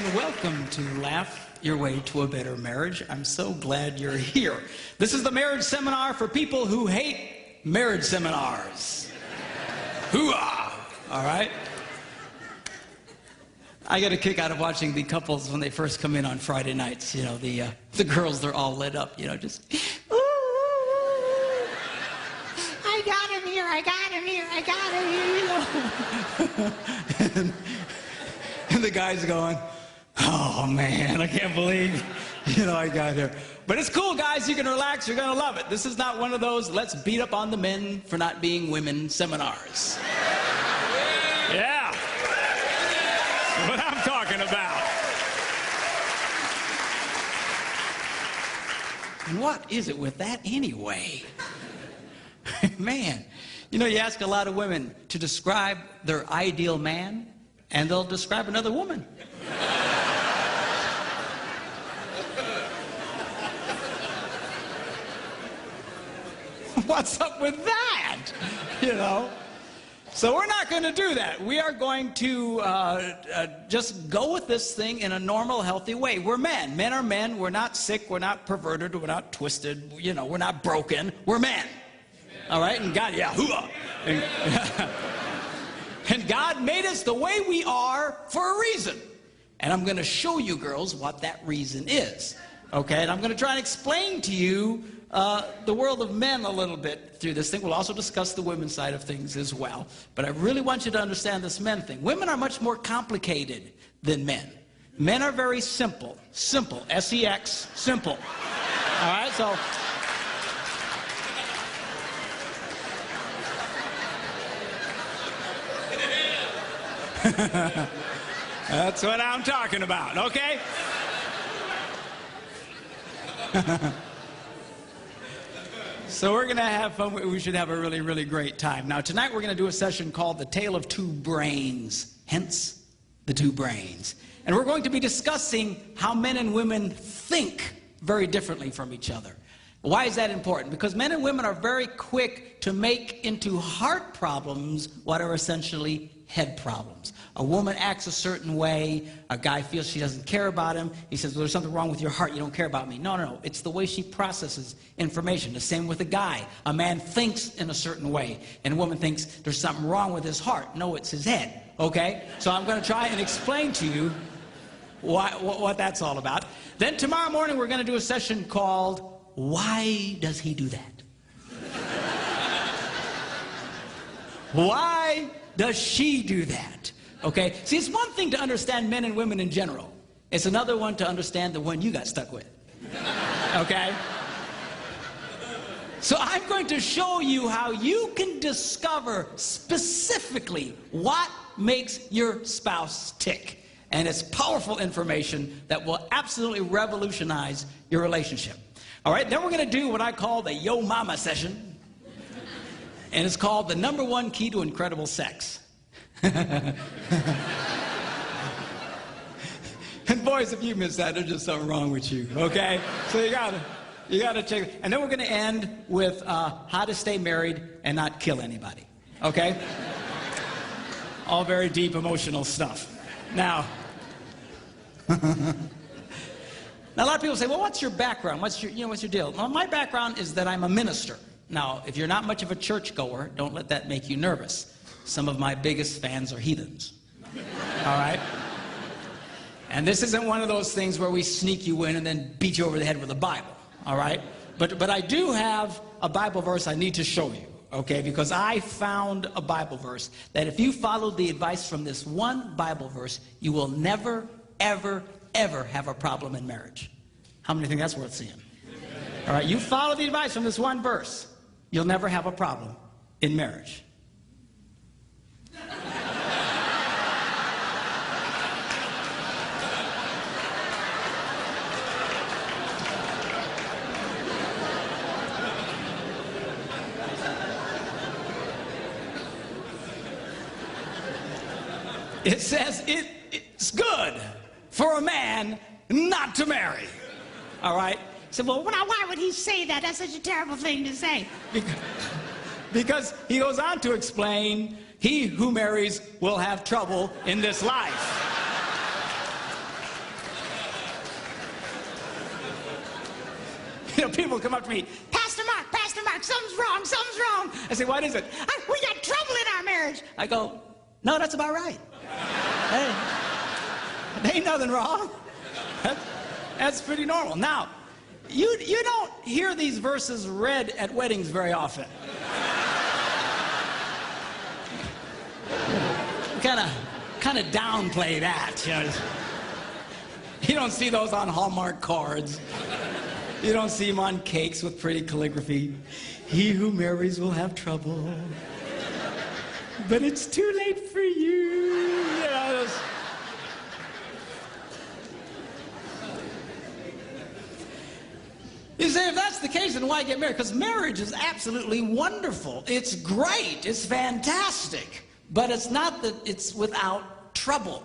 and welcome to Laugh Your Way to a Better Marriage. I'm so glad you're here. This is the marriage seminar for people who hate marriage seminars. Hoo-ah! All right? I get a kick out of watching the couples when they first come in on Friday nights. You know, the girls, they're all lit up, you know, just, ooh, I got him here, I got him here, I got him here, you know. And the guy's going, oh man, I can't believe, you know, I got here. But it's cool, guys, you can relax, you're gonna love it. This is not one of those let's beat up on the men for not being women seminars. Yeah. That's what I'm talking about. And what is it with that anyway? Man, you know, you ask a lot of women to describe their ideal man, and they'll describe another woman. What's up with that? You know? So we're not going to do that. We are going to just go with this thing in a normal, healthy way. We're men. Men are men. We're not sick. We're not perverted. We're not twisted. You know, we're not broken. We're men. All right? And God, yeah, hoo-ah. And God made us the way we are for a reason. And I'm going to show you girls what that reason is. Okay? And I'm going to try and explain to you the world of men a little bit through this thing. We'll also discuss the women's side of things as well. But I really want you to understand this men thing. Women are much more complicated than men. Men are very simple. Simple. S-E-X. Simple. All right? So... That's what I'm talking about, okay? So we're going to have fun. We should have a really, really great time. Now, tonight we're going to do a session called The Tale of Two Brains, hence the two brains. And we're going to be discussing how men and women think very differently from each other. Why is that important? Because men and women are very quick to make into heart problems what are essentially head problems. A woman acts a certain way, a guy feels she doesn't care about him, he says, well, there's something wrong with your heart, you don't care about me. No, no, no, it's the way she processes information. The same with a guy. A man thinks in a certain way, and a woman thinks there's something wrong with his heart. No, it's his head, okay? So I'm going to try and explain to you what that's all about. Then tomorrow morning we're going to do a session called, Why Does He Do That? Why does she do that? Okay? See, it's one thing to understand men and women in general. It's another one to understand the one you got stuck with. Okay? So I'm going to show you how you can discover specifically what makes your spouse tick. And it's powerful information that will absolutely revolutionize your relationship. All right? Then we're going to do what I call the Yo Mama session. And it's called the #1 key to incredible sex. And boys, if you miss that, there's just something wrong with you, okay? So you gotta check it. And then we're gonna end with how to stay married and not kill anybody, okay? All very deep emotional stuff. Now, now a lot of people say, well, what's your background? What's your deal? Well, my background is that I'm a minister. Now, if you're not much of a churchgoer, don't let that make you nervous. Some of my biggest fans are heathens. All right? And this isn't one of those things where we sneak you in and then beat you over the head with a Bible. All right? But I do have a Bible verse I need to show you, okay? Because I found a Bible verse that if you followed the advice from this one Bible verse, you will never, ever, ever have a problem in marriage. How many think that's worth seeing? All right? You follow the advice from this one verse, you'll never have a problem in marriage. It says it's good for a man not to marry. All right? So, well, why would he say that? That's such a terrible thing to say. Because he goes on to explain, he who marries will have trouble in this life. people come up to me, Pastor Mark, something's wrong. I say, what is it? We got trouble in our marriage. I go, no, that's about right. Hey, there ain't nothing wrong. That's pretty normal. Now, you don't hear these verses read at weddings very often. Kind of downplay that. You don't see those on Hallmark cards. You don't see them on cakes with pretty calligraphy. He who marries will have trouble, but it's too late for you. You say, if that's the case, then why get married? Because marriage is absolutely wonderful. It's great. It's fantastic. But it's not that it's without trouble.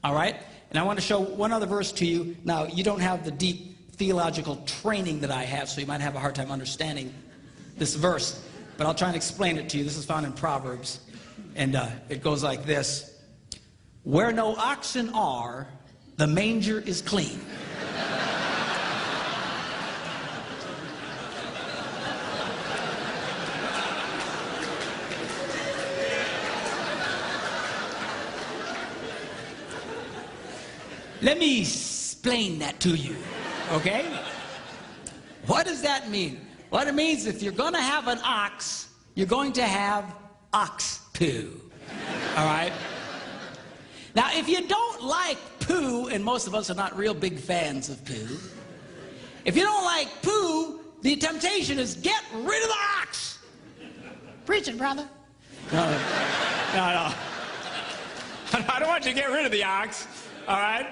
All right? And I want to show one other verse to you. Now, you don't have the deep theological training that I have, so you might have a hard time understanding this verse. But I'll try and explain it to you. This is found in Proverbs. And it goes like this. Where no oxen are, the manger is clean. Let me explain that to you, okay? What does that mean? What it means, if you're going to have an ox, you're going to have ox poo, all right? Now, if you don't like poo, and most of us are not real big fans of poo, if you don't like poo, the temptation is get rid of the ox. Preach it, brother. No. I don't want you to get rid of the ox, all right?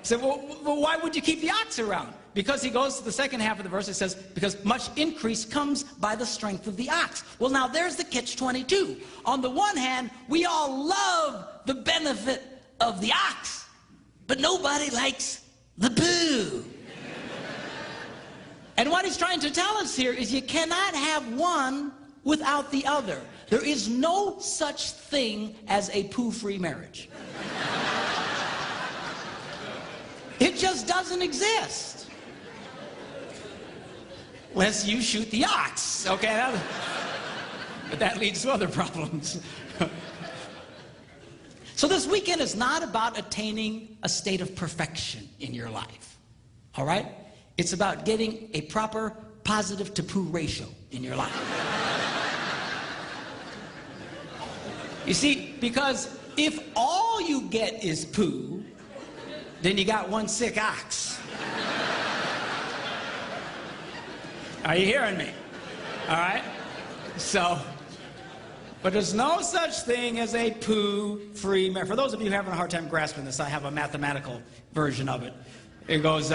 So, well, why would you keep the ox around? Because he goes to the second half of the verse, it says, because much increase comes by the strength of the ox. Well, now there's the catch-22. On the one hand, we all love the benefit of the ox, but nobody likes the poo. And what he's trying to tell us here is you cannot have one without the other. There is no such thing as a poo-free marriage. It just doesn't exist. Unless you shoot the ox, okay? But that leads to other problems. So this weekend is not about attaining a state of perfection in your life, all right? It's about getting a proper positive to poo ratio in your life. You see, because if all you get is poo, then you got one sick ox. Are you hearing me? All right? So, but there's no such thing as a poo-free marriage. For those of you having a hard time grasping this, I have a mathematical version of it. It goes,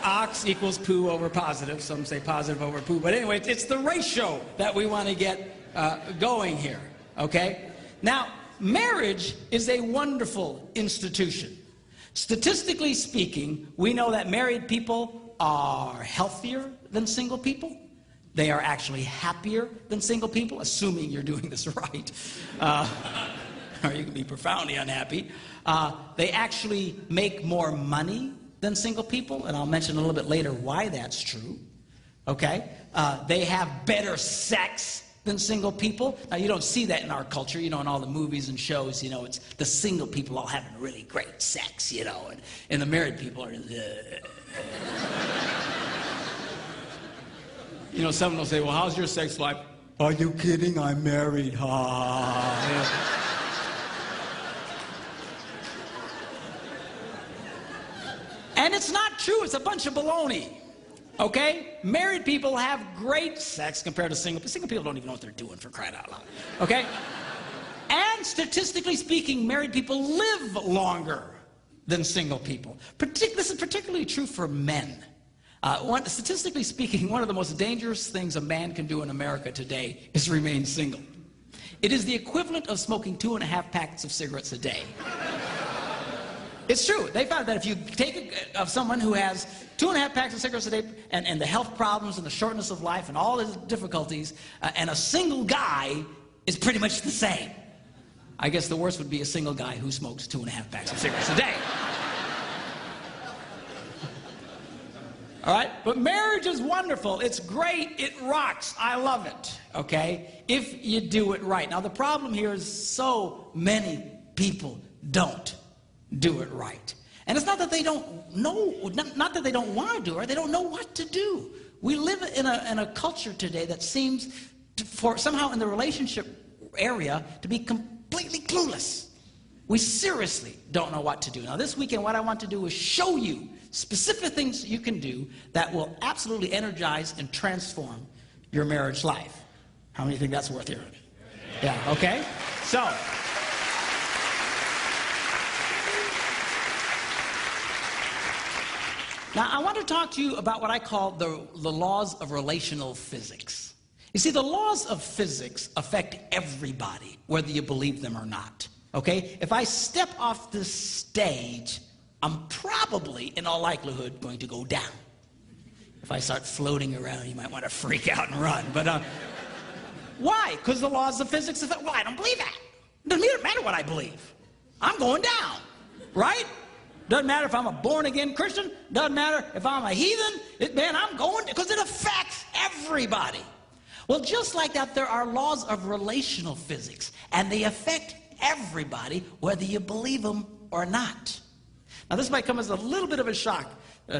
ox equals poo over positive. Some say positive over poo. But anyway, it's the ratio that we want to get going here, okay? Now, marriage is a wonderful institution. Statistically speaking, we know that married people are healthier than single people. They are actually happier than single people, assuming you're doing this right. Or you can be profoundly unhappy. They actually make more money than single people, and I'll mention a little bit later why that's true. Okay? They have better sex than single people. Now, you don't see that in our culture, in all the movies and shows, it's the single people all having really great sex, and the married people are, someone will say, well, how's your sex life? Are you kidding? I'm married. And it's not true. It's a bunch of baloney. Okay? Married people have great sex compared to single people. Single people don't even know what they're doing, for crying out loud. Okay? And statistically speaking, married people live longer than single people. This is particularly true for men. Statistically speaking, one of the most dangerous things a man can do in America today is remain single. It is the equivalent of smoking 2.5 packets of cigarettes a day. It's true. They found that if you take someone who has 2.5 packs of cigarettes a day and the health problems and the shortness of life and all his difficulties, and a single guy is pretty much the same. I guess the worst would be a single guy who smokes 2.5 packs of cigarettes a day. All right? But marriage is wonderful. It's great. It rocks. I love it. Okay? If you do it right. Now, the problem here is so many people don't do it right. And it's not that they don't know, not that they don't want to do it right, they don't know what to do. We live in a culture today that seems for somehow in the relationship area to be completely clueless. We seriously don't know what to do. Now this weekend what I want to do is show you specific things you can do that will absolutely energize and transform your marriage life. How many think that's worth hearing? Yeah, okay? So, now I want to talk to you about what I call the laws of relational physics. You see, the laws of physics affect everybody, whether you believe them or not. Okay? If I step off this stage, I'm probably, in all likelihood, going to go down. If I start floating around, you might want to freak out and run. But why? Because the laws of physics affect. Well, I don't believe that. It doesn't matter what I believe. I'm going down. Right? Doesn't matter if I'm a born-again Christian. Doesn't matter if I'm a heathen. Man, I'm going, because it affects everybody. Well, just like that, there are laws of relational physics, and they affect everybody, whether you believe them or not. Now, this might come as a little bit of a shock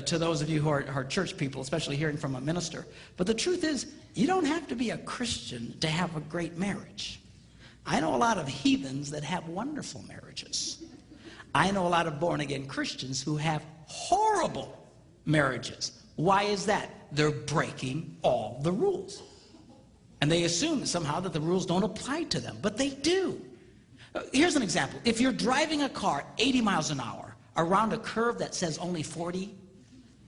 to those of you who are church people, especially hearing from a minister. But the truth is, you don't have to be a Christian to have a great marriage. I know a lot of heathens that have wonderful marriages. I know a lot of born-again Christians who have horrible marriages. Why is that? They're breaking all the rules. And they assume somehow that the rules don't apply to them, but they do. Here's an example. If you're driving a car 80 miles an hour around a curve that says only 40,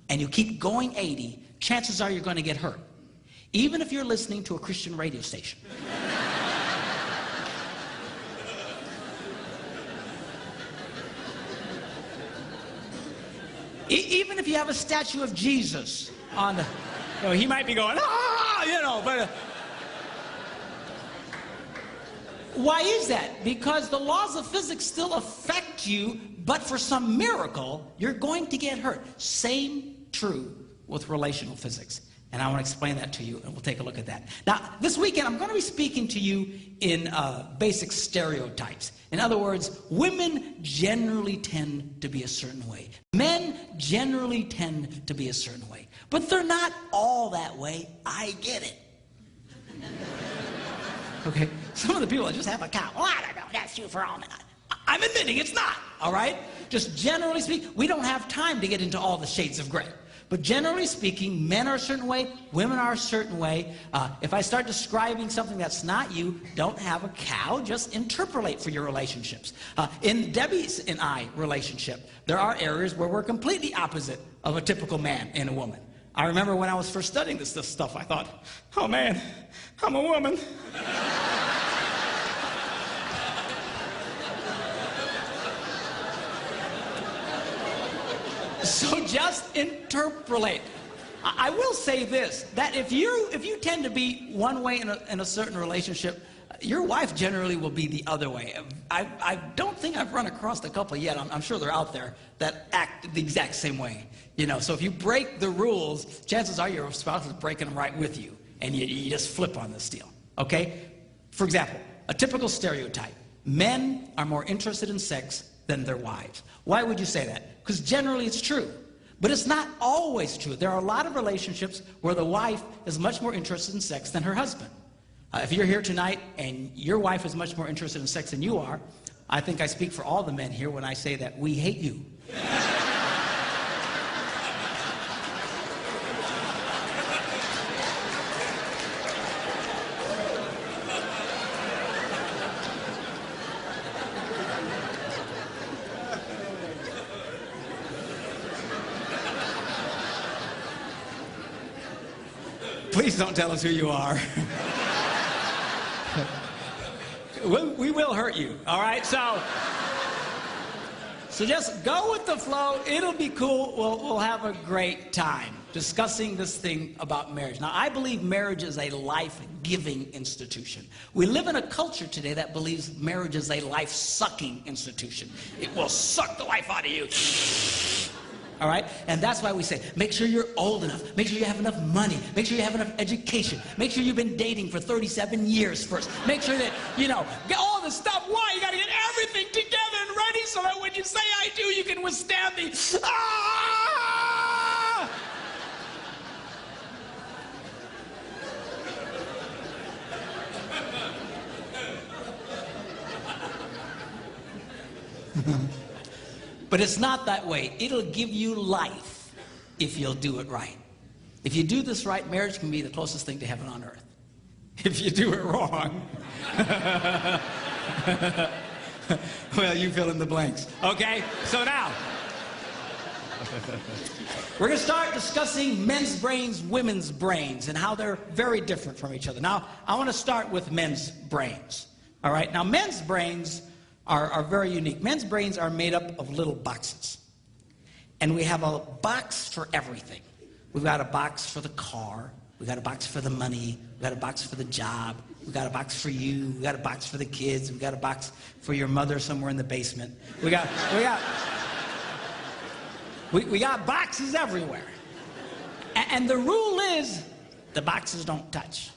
and you keep going 80, chances are you're going to get hurt, even if you're listening to a Christian radio station. Even if you have a statue of Jesus on the, he might be going, but why is that? Because the laws of physics still affect you, but for some miracle, you're going to get hurt. Same true with relational physics. And I want to explain that to you, and we'll take a look at that. Now, this weekend, I'm going to be speaking to you in basic stereotypes. In other words, women generally tend to be a certain way. Men generally tend to be a certain way. But they're not all that way. I get it. Okay? Some of the people that just have a cow. Well, I don't know. That's you for all men. I'm admitting it's not. All right? Just generally speaking, we don't have time to get into all the shades of gray. But generally speaking, men are a certain way, women are a certain way. If I start describing something that's not you, don't have a cow, just interpolate for your relationships. In Debbie's and I relationship, there are areas where we're completely opposite of a typical man and a woman. I remember when I was first studying this stuff, I thought, oh man, I'm a woman. So just interpolate. I will say this, that if you tend to be one way in a certain relationship, your wife generally will be the other way. I don't think I've run across a couple yet. I'm sure they're out there that act the exact same way. So if you break the rules, chances are your spouse is breaking them right with you, and you just flip on this deal. Okay? For example, a typical stereotype: men are more interested in sex than their wives. Why would you say that? Because generally it's true. But it's not always true. There are a lot of relationships where the wife is much more interested in sex than her husband. If you're here tonight and your wife is much more interested in sex than you are, I think I speak for all the men here when I say that we hate you. Please don't tell us who you are. We will hurt you, all right? So just go with the flow. It'll be cool. We'll have a great time discussing this thing about marriage. Now, I believe marriage is a life-giving institution. We live in a culture today that believes marriage is a life-sucking institution. It will suck the life out of you. All right? And that's why we say, make sure you're old enough. Make sure you have enough money. Make sure you have enough education. Make sure you've been dating for 37 years first. Make sure that, you know, get all the stuff. Why? You got to get everything together and ready so that when you say I do, you can withstand the, ah! But it's not that way. It'll give you life if you'll do it right. If you do this right, marriage can be the closest thing to heaven on earth. If you do it wrong, well, you fill in the blanks. Okay? So now, we're going to start discussing men's brains, women's brains, and how they're very different from each other. Now, I want to start with men's brains. All right? Now, men's brains are very unique. Men's brains are made up of little boxes. And we have a box for everything. We've got a box for the car. We've got a box for the money. We've got a box for the job. We've got a box for you. We've got a box for the kids. We've got a box for your mother somewhere in the basement. We got boxes everywhere. And the rule is, the boxes don't touch.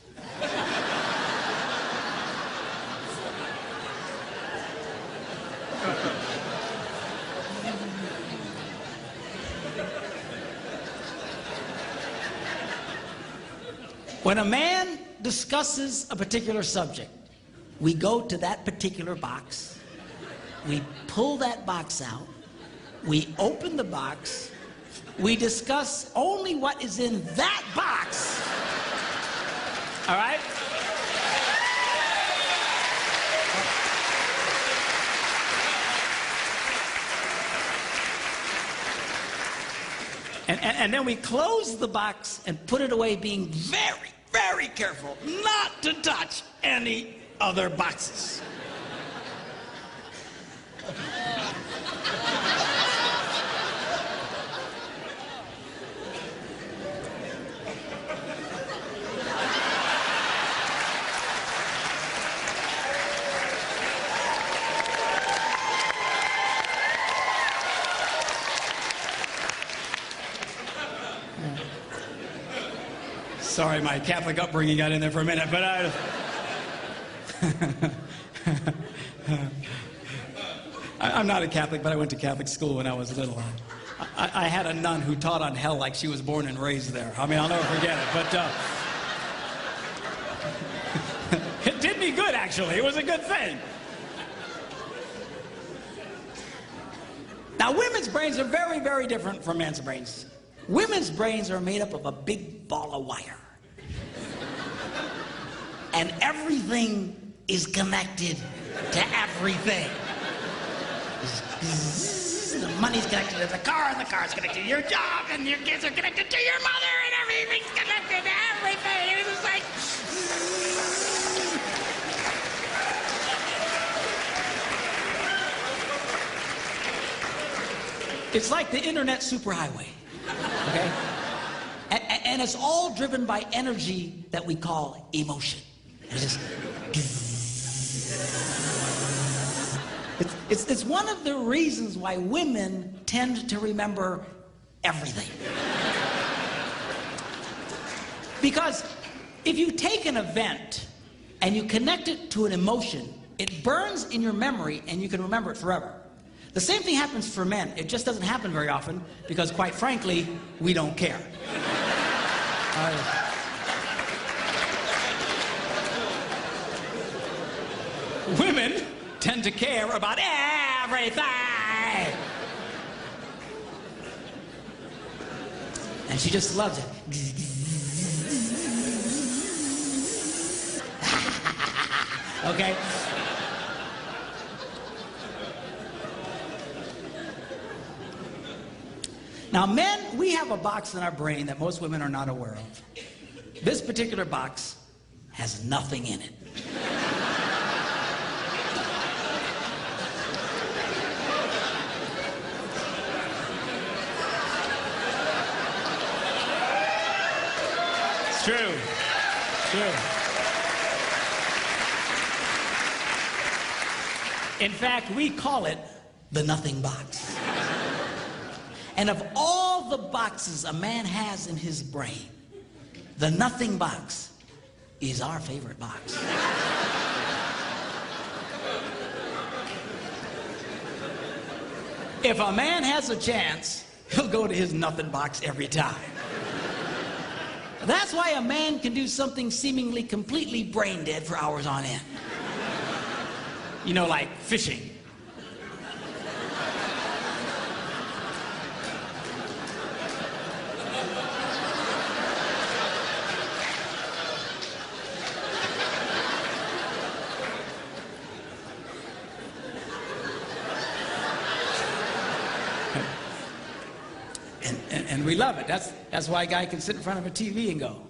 When a man discusses a particular subject, we go to that particular box, we pull that box out, we open the box, we discuss only what is in that box. All right? And then we close the box and put it away, being very, very careful not to touch any other boxes. Sorry, my Catholic upbringing got in there for a minute, but I'm not a Catholic, but I went to Catholic school when I was little. I had a nun who taught on hell like she was born and raised there. I mean, I'll never forget it, but it did me good, actually. It was a good thing. Now, women's brains are very, very different from men's brains. Women's brains are made up of a big ball of wire. And everything is connected to everything. The money's connected to the car, and the car's connected to your job, and your kids are connected to your mother, and everything's connected to everything. It's just like... It's like the internet superhighway. Okay? And it's all driven by energy that we call emotion. It's just... It's one of the reasons why women tend to remember everything. Because if you take an event and you connect it to an emotion, it burns in your memory and you can remember it forever. The same thing happens for men. It just doesn't happen very often because, quite frankly, we don't care. Women tend to care about everything. And she just loves it. Okay? Now, men, we have a box in our brain that most women are not aware of. This particular box has nothing in it. It's true. It's true. In fact, we call it the nothing box. And of all all the boxes a man has in his brain, the nothing box is our favorite box. If a man has a chance, he'll go to his nothing box every time. That's why a man can do something seemingly completely brain dead for hours on end. You know, like fishing. And we love it. That's why a guy can sit in front of a TV and go.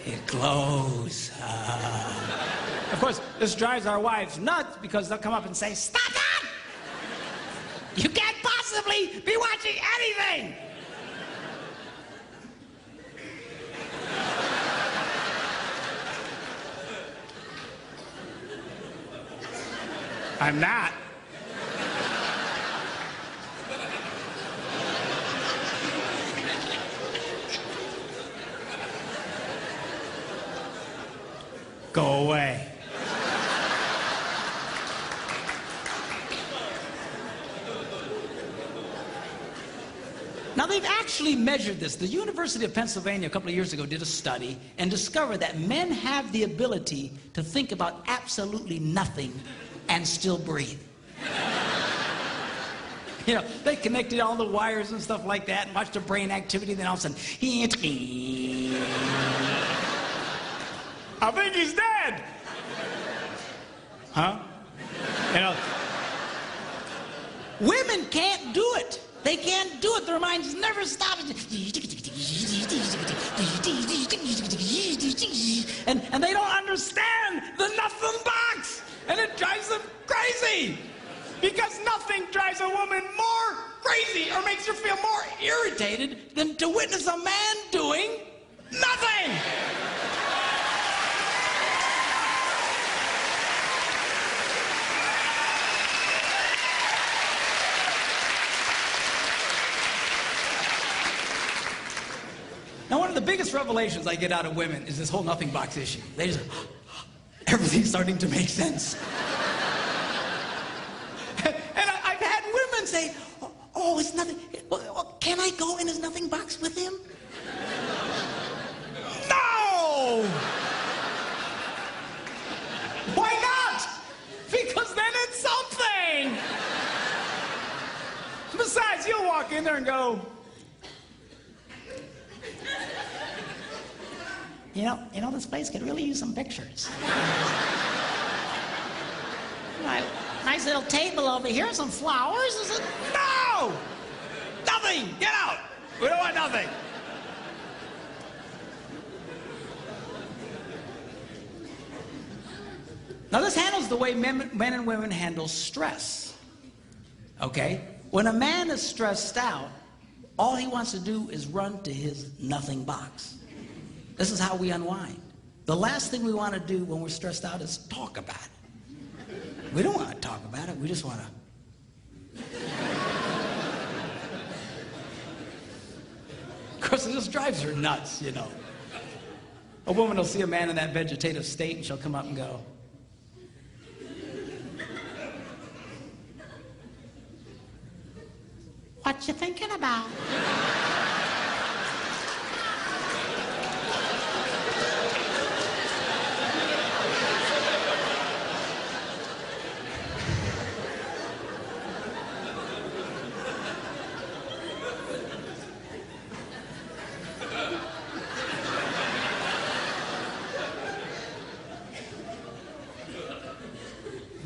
It glows. Of course, this drives our wives nuts because they'll come up and say, "Stop that! You can't possibly be watching anything!" I'm not. Go away. Now, they've actually measured this. The University of Pennsylvania a couple of years ago did a study and discovered that men have the ability to think about absolutely nothing and still breathe. You know, they connected all the wires and stuff like that and watched the brain activity, then all of a sudden, I think he's dead. Huh? You know, women can't do it. They can't do it. Their minds never stop. And they don't understand the nothing box. And it drives them crazy. Because nothing drives a woman more crazy or makes her feel more irritated than to witness a man doing nothing. Now, one of the biggest revelations I get out of women is this whole nothing box issue. They just, everything's starting to make sense. And I've had women say, oh, it's nothing. Well, can I go in his nothing box with him? No! Why not? Because then it's something. Besides, you'll walk in there and go, You know, this place could really use some pictures. Nice little table over here, some flowers. Is it? No! Nothing! Get out! We don't want nothing. Now, this handles the way men and women handle stress. Okay? When a man is stressed out, all he wants to do is run to his nothing box. This is how we unwind. The last thing we want to do when we're stressed out is talk about it. We don't want to talk about it. We just want to. Of course, it just drives her nuts, you know. A woman will see a man in that vegetative state and she'll come up and go, "What you thinking about?"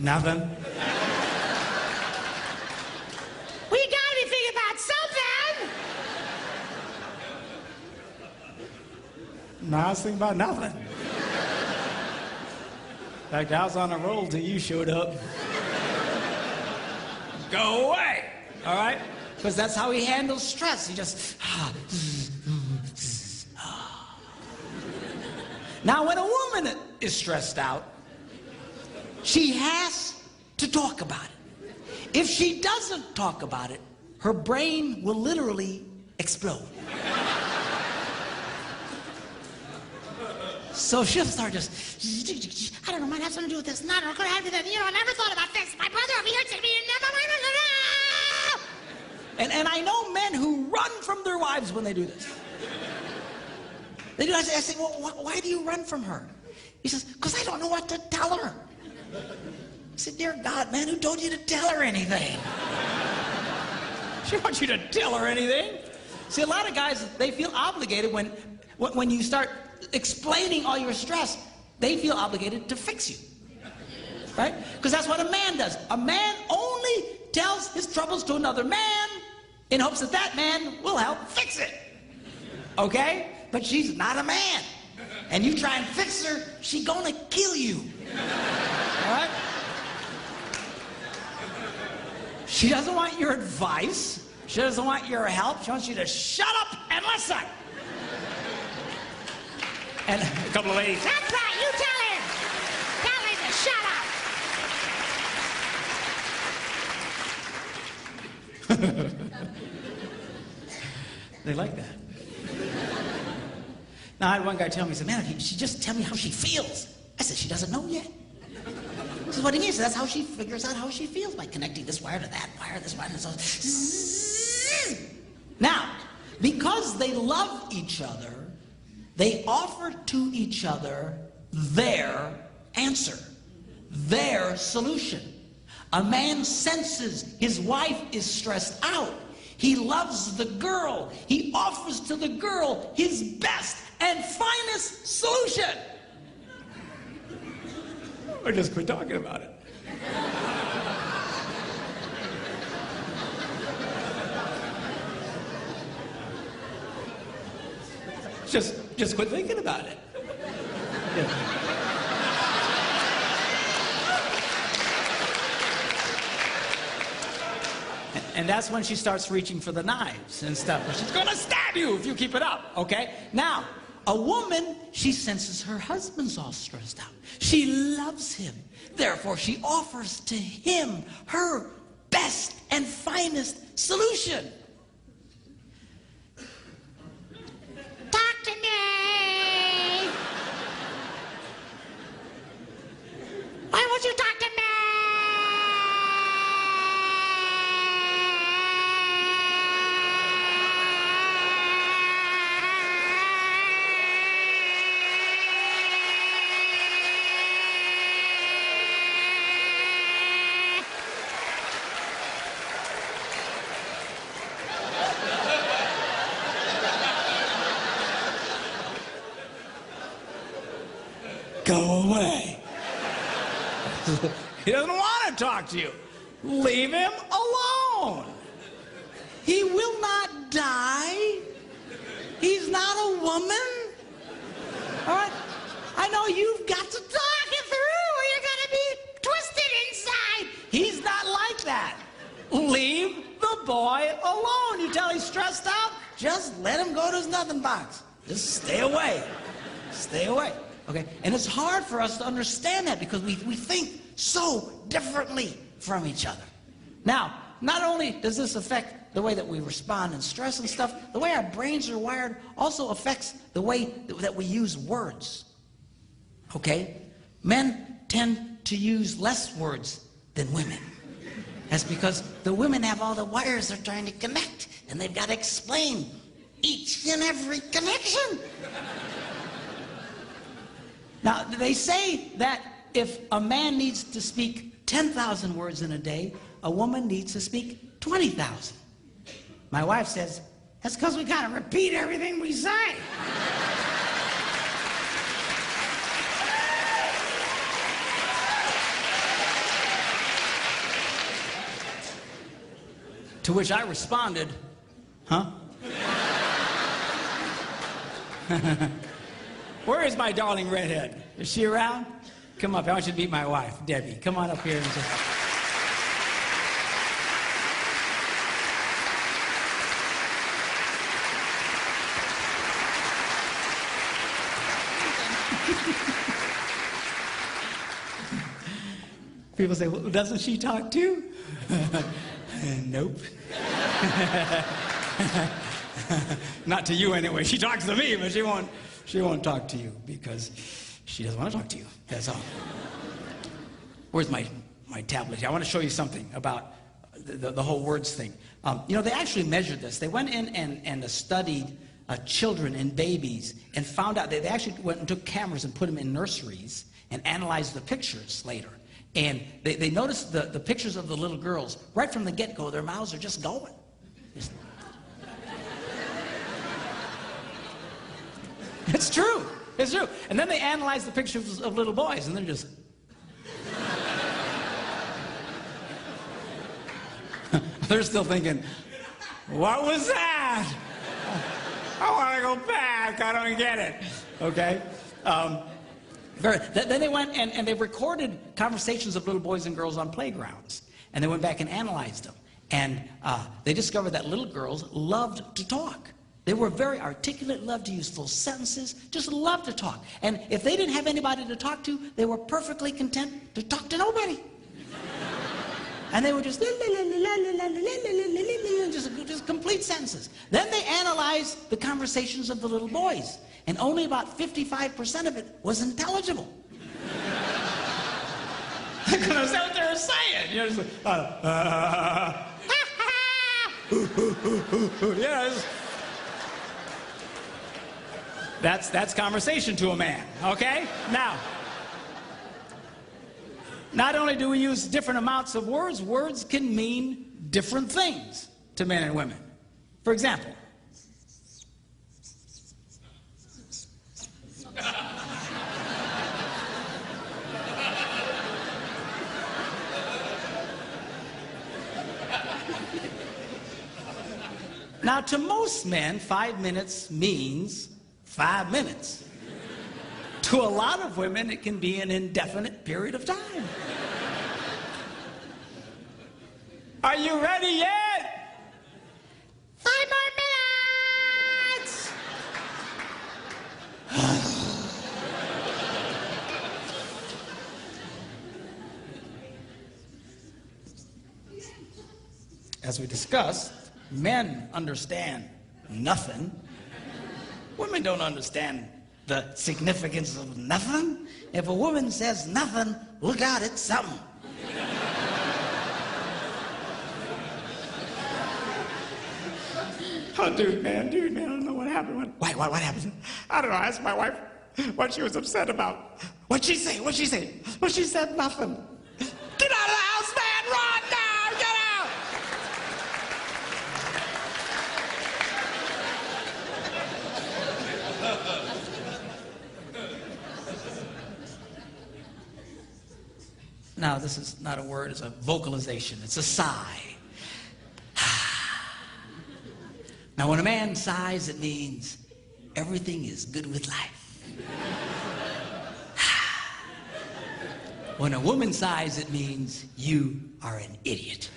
Nothing. We gotta be thinking about something. No, I was thinking about nothing. In fact, I was on a roll till you showed up. Go away. All right? Because that's how he handles stress. He just... Now, when a woman is stressed out, she has to talk about it. If she doesn't talk about it, her brain will literally explode. So she'll start just, I don't know, might have something to do with this. Not going to have to do that. You know, I never thought about this. My brother over here said to me, and I know men who run from their wives when they do this. They do. I say, well, why do you run from her? He says, because I don't know what to tell her. I said, dear God, man, who told you to tell her anything? She wants you to tell her anything. See, a lot of guys, they feel obligated when you start explaining all your stress, they feel obligated to fix you. Right? Because that's what a man does. A man only tells his troubles to another man in hopes that that man will help fix it. Okay? But she's not a man. And you try and fix her, she's gonna kill you. All right? She doesn't want your advice. She doesn't want your help. She wants you to shut up and listen. And a couple of ladies, that's right, you tell him. Tell him to shut up. They like that. Now, I had one guy tell me, he said, man, she just tell me how she feels. I said, she doesn't know yet. He said, what do you mean? So that's how she figures out how she feels, by connecting this wire to that wire, this wire, and so. Now, because they love each other, they offer to each other their answer, their solution. A man senses his wife is stressed out. He loves the girl. He offers to the girl his best and finest solution. Or just quit talking about it. Just quit thinking about it. Yeah. And that's when she starts reaching for the knives and stuff. She's gonna stab you if you keep it up, okay? Now, a woman, she senses her husband's all stressed out. She loves him. Therefore, she offers to him her best and finest solution. Talk to me. Why won't you talk to me? Go away. He doesn't want to talk to you. Leave him alone. He will not die. He's not a woman. All right? I know you've got to talk it through or you're going to be twisted inside. He's not like that. Leave the boy alone. You tell he's stressed out, just let him go to his nothing box. Just stay away. Stay away. Okay? And it's hard for us to understand that because we think so differently from each other. Now, not only does this affect the way that we respond in stress and stuff, the way our brains are wired also affects the way that we use words. Okay? Men tend to use less words than women. That's because the women have all the wires they're trying to connect, and they've got to explain each and every connection. Now, they say that if a man needs to speak 10,000 words in a day, a woman needs to speak 20,000. My wife says, that's because we gotta repeat everything we say. To which I responded, huh? Where is my darling redhead? Is she around? Come up. I want you to meet my wife, Debbie. Come on up here and just... People say, well, doesn't she talk too? Nope. Not to you anyway. She talks to me, but she won't talk to you because she doesn't want to talk to you. That's all. Where's my tablet here? I want to show you something about the whole words thing. You know, they actually measured this. They went in and studied children and babies and found out that they actually went and took cameras and put them in nurseries and analyzed the pictures later. And they noticed the pictures of the little girls. Right from the get-go, their mouths are just going. It's true. It's true. And then they analyzed the pictures of little boys, and they're just... They're still thinking, what was that? I want to go back. I don't get it. Okay? Then they went and they recorded conversations of little boys and girls on playgrounds. And they went back and analyzed them. And they discovered that little girls loved to talk. They were very articulate, loved to use full sentences, just loved to talk. And if they didn't have anybody to talk to, they were perfectly content to talk to nobody. And they were just complete sentences. Then they analyzed the conversations of the little boys, and only about 55% of it was intelligible. I couldn't understand what they were saying. You know, just yes. That's conversation to a man. Okay? Now. Not only do we use different amounts of words, words can mean different things to men and women. For example, now to most men, 5 minutes means 5 minutes. To a lot of women, it can be an indefinite period of time. Are you ready yet? 5 more minutes! As we discussed, men understand nothing. Women don't understand the significance of nothing. If a woman says nothing, look out, it's something. Oh, dude, man, I don't know what happened. What happened? I don't know. I asked my wife what she was upset about. What'd she say? Well, she said nothing. Get out of the house, man! Run now! Get out! Now, this is not a word, it's a vocalization. It's a sigh. Now, when a man sighs, it means everything is good with life. When a woman sighs, it means you are an idiot.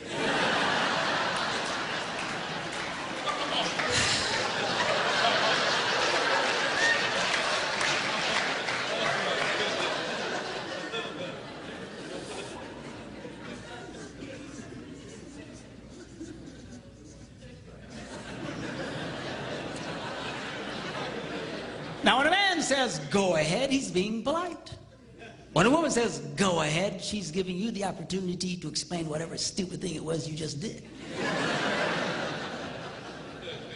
Now, when a man says, go ahead, he's being polite. When a woman says, go ahead, she's giving you the opportunity to explain whatever stupid thing it was you just did.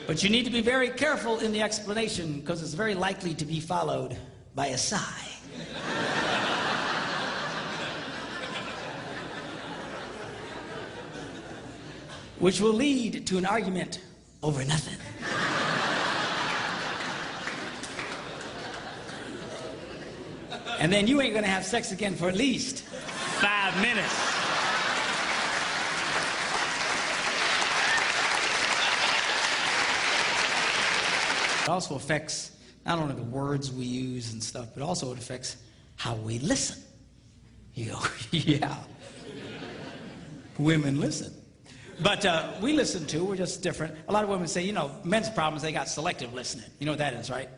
But you need to be very careful in the explanation, because it's very likely to be followed by a sigh. Which will lead to an argument over nothing. And then you ain't gonna have sex again for at least 5 minutes. It also affects not only the words we use and stuff, but also it affects how we listen. You go, yeah. Women listen. But we listen too, we're just different. A lot of women say, you know, men's problems, they got selective listening. You know what that is, right?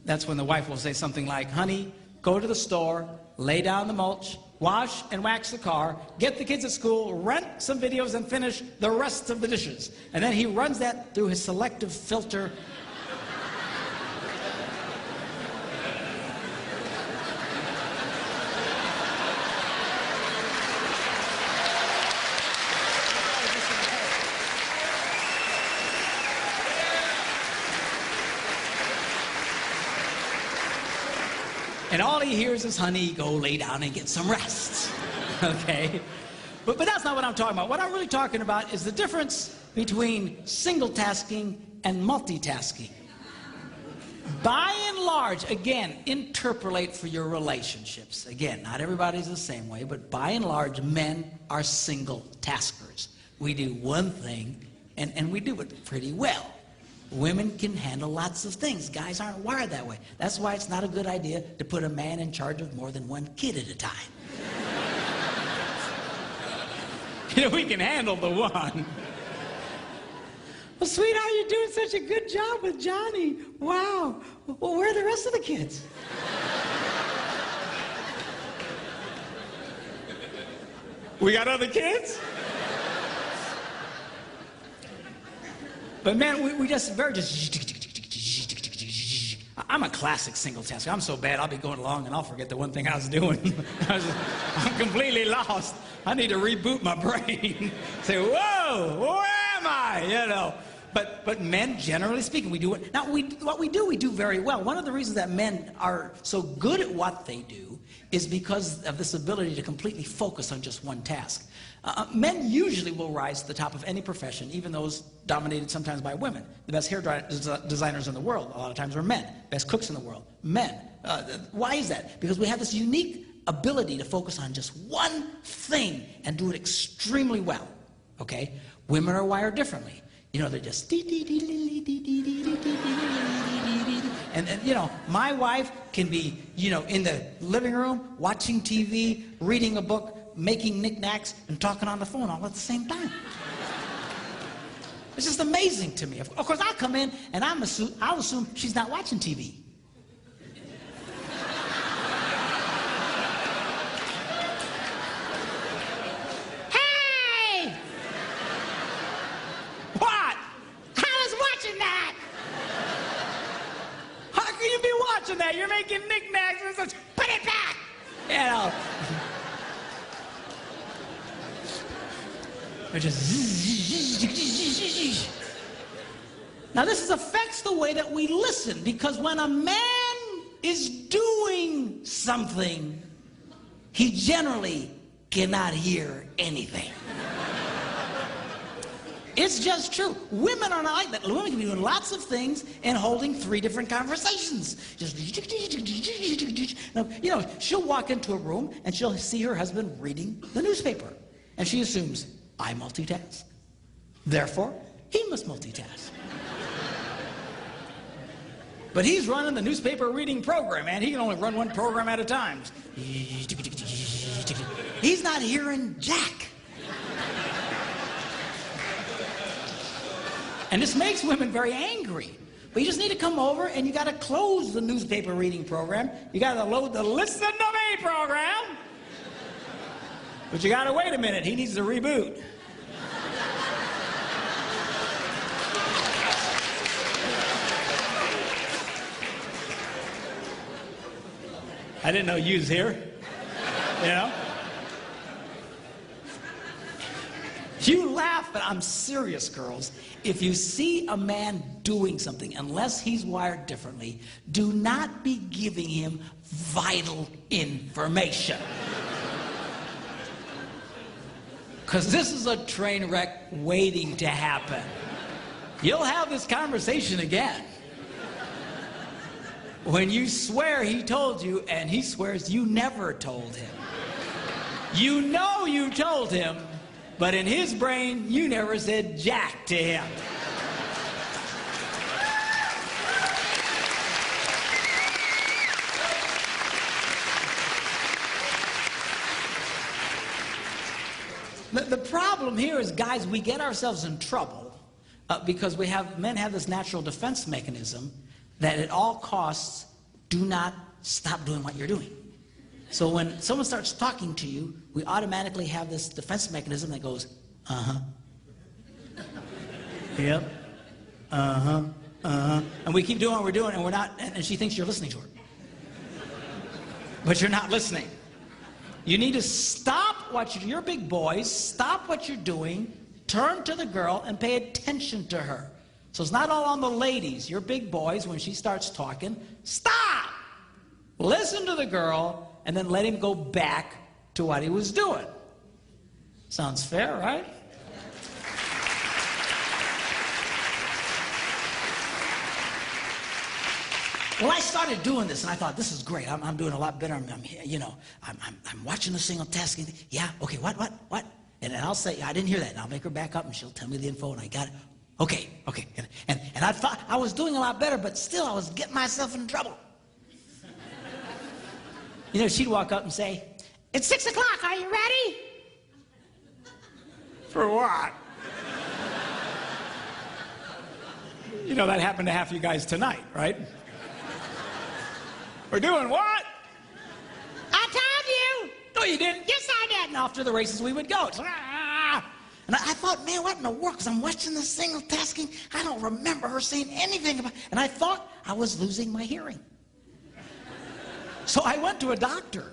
That's when the wife will say something like, honey, go to the store, lay down the mulch, wash and wax the car, get the kids at school, rent some videos, and finish the rest of the dishes. And then he runs that through his selective filter. And all he hears is, honey, go lay down and get some rest, okay? But that's not what I'm talking about. What I'm really talking about is the difference between single tasking and multitasking. By and large, again, interpolate for your relationships. Again, not everybody's the same way, but by and large, men are single taskers. We do one thing, and we do it pretty well. Women can handle lots of things. Guys aren't wired that way. That's why it's not a good idea to put a man in charge of more than one kid at a time. You know, we can handle the one. Well, sweetheart, you're doing such a good job with Johnny. Wow. Well, where are the rest of the kids? We got other kids? But man, we just I'm a classic single tasker. I'm so bad, I'll be going along and I'll forget the one thing I was doing. I'm completely lost. I need to reboot my brain. Say, whoa, where am I? You know. But men, generally speaking, we do it. Now, what we do very well. One of the reasons that men are so good at what they do is because of this ability to completely focus on just one task. Men usually will rise to the top of any profession, even those dominated sometimes by women. The best hair designers in the world, a lot of times, are men. Best cooks in the world, men. Why is that? Because we have this unique ability to focus on just one thing and do it extremely well, okay? Women are wired differently. You know, they're just and you know, my wife can be, you know, in the living room, watching TV, reading a book, making knickknacks, and talking on the phone all at the same time. It's just amazing to me. Of course, I'll come in and I'll assume she's not watching TV. Hey! What? I was watching that! How can you be watching that? You're making knickknacks and such. Put it back! You know. Now this affects the way that we listen, because when a man is doing something, he generally cannot hear anything. It's just true. Women are not like that. Women can be doing lots of things and holding 3 different conversations. Just, you know, she'll walk into a room and she'll see her husband reading the newspaper, and she assumes, I multitask. Therefore, he must multitask. But he's running the newspaper reading program, and he can only run one program at a time. He's not hearing jack. And this makes women very angry. But you just need to come over and you got to close the newspaper reading program. You got to load the Listen to Me program. But you got to wait a minute. He needs to reboot. I didn't know you was here. You know? You laugh, but I'm serious, girls. If you see a man doing something, unless he's wired differently, do not be giving him vital information. Because this is a train wreck waiting to happen. You'll have this conversation again. When you swear he told you, and he swears you never told him. You know you told him, but in his brain, you never said jack to him. The problem here is, guys, we get ourselves in trouble because men have this natural defense mechanism that at all costs, do not stop doing what you're doing. So when someone starts talking to you, we automatically have this defense mechanism that goes, uh-huh. Yep. Uh-huh. Uh-huh. And we keep doing what we're doing, and we're not, and she thinks you're listening to her. But you're not listening. You need to stop you're big boys, stop what you're doing, turn to the girl, and pay attention to her. So it's not all on the ladies. You're big boys, when she starts talking, stop! Listen to the girl, and then let him go back to what he was doing. Sounds fair, right? Well, I started doing this, and I thought, this is great. I'm doing a lot better. I'm watching the single tasking. Yeah, okay, what? And then I'll say, I didn't hear that. And I'll make her back up, and she'll tell me the info, and I got it. Okay. And I thought I was doing a lot better, but still I was getting myself in trouble. She'd walk up and say, it's 6 o'clock, are you ready? For what? That happened to half you guys tonight, right? We're doing what? I told you. No, you didn't. Yes, I did. And after the races, we would go. And I thought, man, what in the world? Because I'm watching this single tasking. I don't remember her saying anything about it. And I thought I was losing my hearing. So I went to a doctor.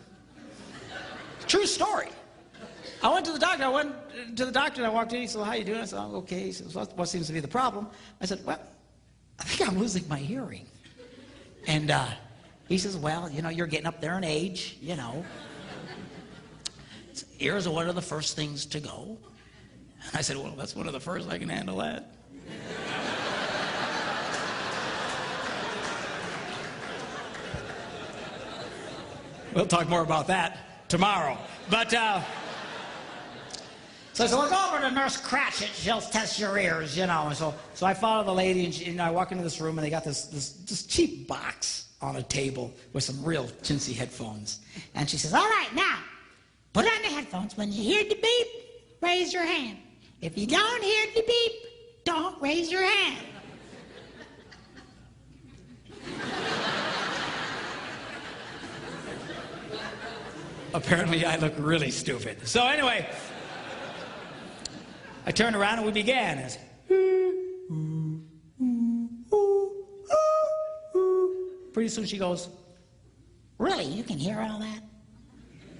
True story. I went to the doctor. And I walked in. He said, well, how you doing? I said, I'm okay. He said, what seems to be the problem? I said, well, I think I'm losing my hearing. And he says, well, you're getting up there in age, Ears are one of the first things to go. And I said, well, that's one of the first. I can handle that. We'll talk more about that tomorrow. But, so I said, well, go over to Nurse Cratchit. She'll test your ears, So I follow the lady, and I walk into this room, and they got this cheap box on a table with some real chintzy headphones. And she says, all right, now, put on the headphones. When you hear the beep, raise your hand. If you don't hear the beep, don't raise your hand. Apparently, I look really stupid. So anyway, I turned around and we began. As, pretty soon she goes, really, you can hear all that?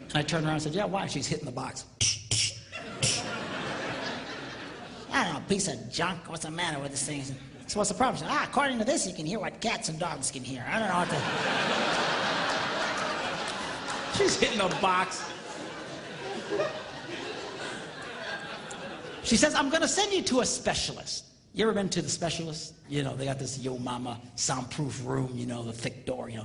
And I turned around and said, yeah, why? She's hitting the box. I don't know, piece of junk. What's the matter with this thing? So what's the problem? She said, according to this, you can hear what cats and dogs can hear. I don't know what to... She's hitting the box. She says, I'm going to send you to a specialist. You ever been to the specialist? They got this Yo Mama soundproof room, the thick door, You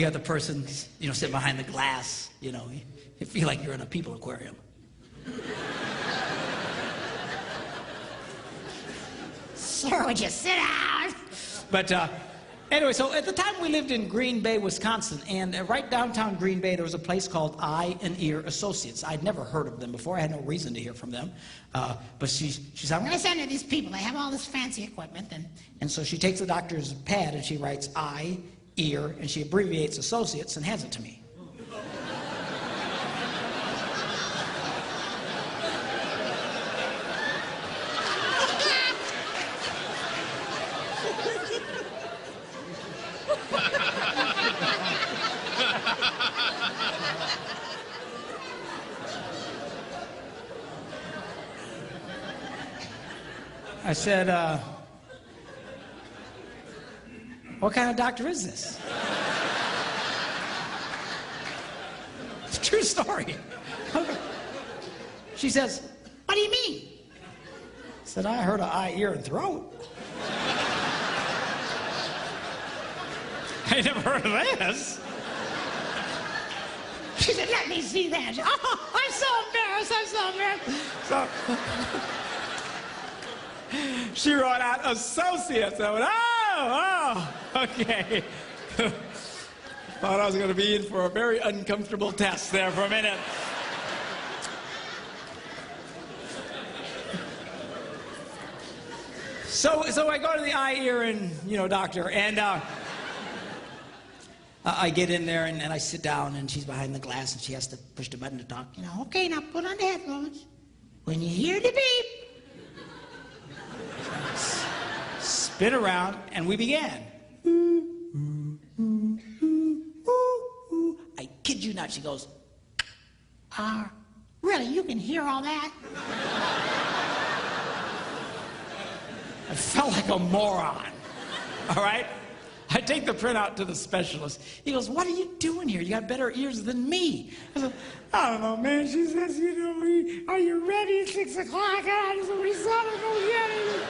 got the person, sitting behind the glass, you feel like you're in a people aquarium. Sir, would you sit down? But, anyway, so at the time we lived in Green Bay, Wisconsin, and right downtown Green Bay, there was a place called Eye and Ear Associates. I'd never heard of them before. I had no reason to hear from them. But she said, I'm going to send you these people. They have all this fancy equipment. And so she takes the doctor's pad and she writes Eye, Ear, and she abbreviates Associates and hands it to me. I said, what kind of doctor is this? It's a true story. She says, what do you mean? I said, I heard of eye, ear, and throat. I never heard of this. She said, let me see that. Oh, I'm so embarrassed. So she wrote out Associates. I went, oh, okay. Thought I was going to be in for a very uncomfortable test there for a minute. So I go to the eye, ear, and, doctor, and I get in there, and I sit down, and she's behind the glass, and she has to push the button to talk. Okay, now put on the headphones. When you hear the beep, spin around, and we began. I kid you not, she goes, really, you can hear all that? I felt like a moron, all right? I take the printout to the specialist. He goes, what are you doing here? You got better ears than me. I said, I don't know, man. She says, are you ready at 6 o'clock? I just want to go get it.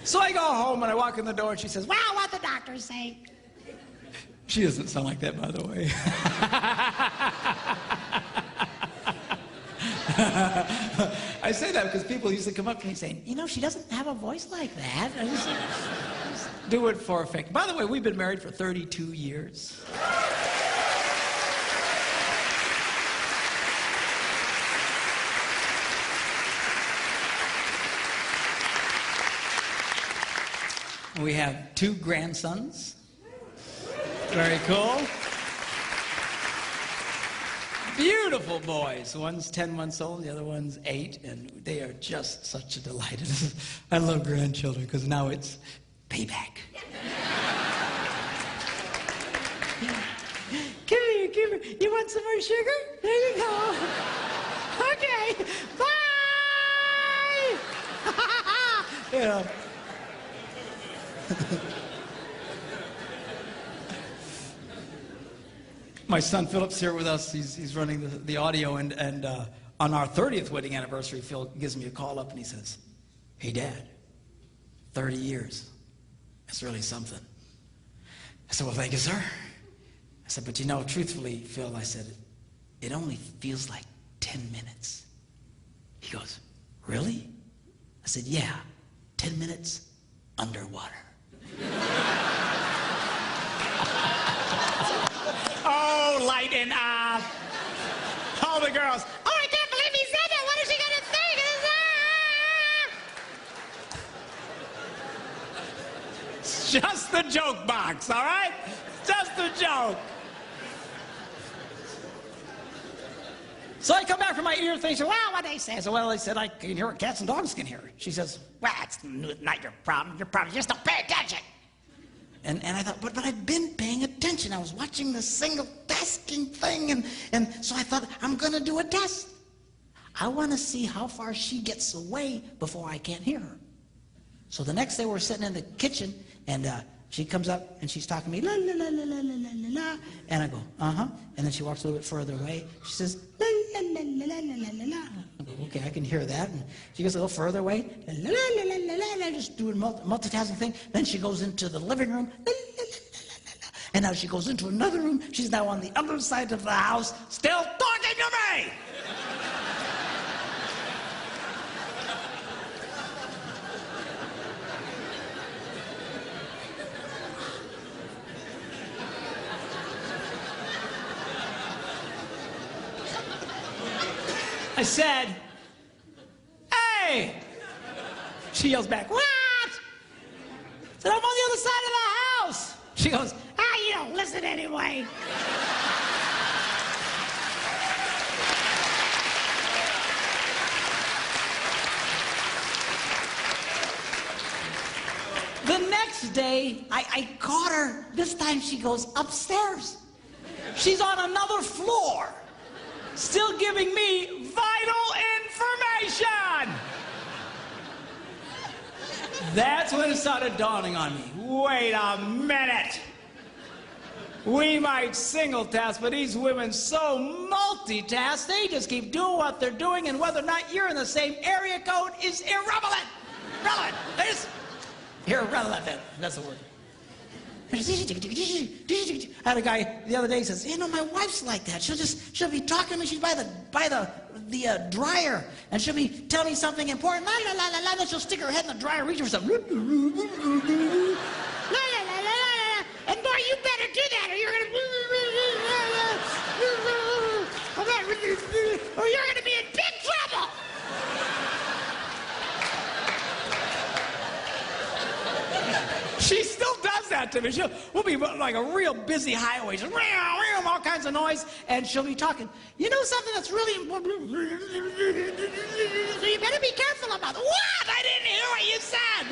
So I go home and I walk in the door and she says, well, what the doctors say. She doesn't sound like that, by the way. I say that because people used to come up to me saying, she doesn't have a voice like that. I just do it for effect. By the way, we've been married for 32 years. We have 2 grandsons. Very cool. Beautiful boys. One's 10 months old, the other one's 8, and they are just such a delight. I love grandchildren because now it's payback. Come here. You want some more sugar? There you go. Okay. Bye. My son Philip's here with us. He's running the audio, and on our 30th wedding anniversary, Phil gives me a call up and he says, hey, Dad, 30 years. That's really something. I said, well, thank you, sir. I said, but truthfully, Phil, I said, it only feels like 10 minutes. He goes, really? I said, yeah, 10 minutes underwater. Oh, lighten up. All the girls. Oh, I can't believe he said that. What is she going to think? It's just the joke box, all right? Just a joke. So I come back from my ear thing. She said, well, what they say? I said, well, they said I can hear what cats and dogs can hear. She says, well, it's not your problem. Your problem is just don't pay attention. And I thought, but I've been paying attention. I was watching the single tasking thing, and so I thought, I'm going to do a test. I want to see how far she gets away before I can't hear her. So the next day we're sitting in the kitchen, and she comes up, and she's talking to me, la, la, la, la, la, la, la, la, and I go, uh-huh. And then she walks a little bit further away. She says, la, la, la, la, la, la, la, la. I go, okay, I can hear that. And she goes a little further away, la, la, la, la, la, la, la, just doing multitasking thing. Then she goes into the living room, la, la, la, la, la, la. And now she goes into another room. She's now on the other side of the house, still talking to me. I said, hey! She yells back, what? I said, I'm on the other side of the house. She goes, you don't listen anyway. The next day, I caught her. This time she goes upstairs. She's on another floor, still giving me vital information. That's when it started dawning on me. Wait a minute. We might single task, but these women so multitask, they just keep doing what they're doing, and whether or not you're in the same area code is irrelevant. Irrelevant. Irrelevant. That's the word. I had a guy the other day says, my wife's like that. She'll be talking to me. She's by the dryer, and she'll be telling me something important. La la la la la. Then she'll stick her head in the dryer, reach for something. La la la la la la. And boy, you better do that, or you're gonna be in big trouble. that to me. We'll be like a real busy highway, just all kinds of noise, and she'll be talking. You know something that's really important? You better be careful about it. What? I didn't hear what you said.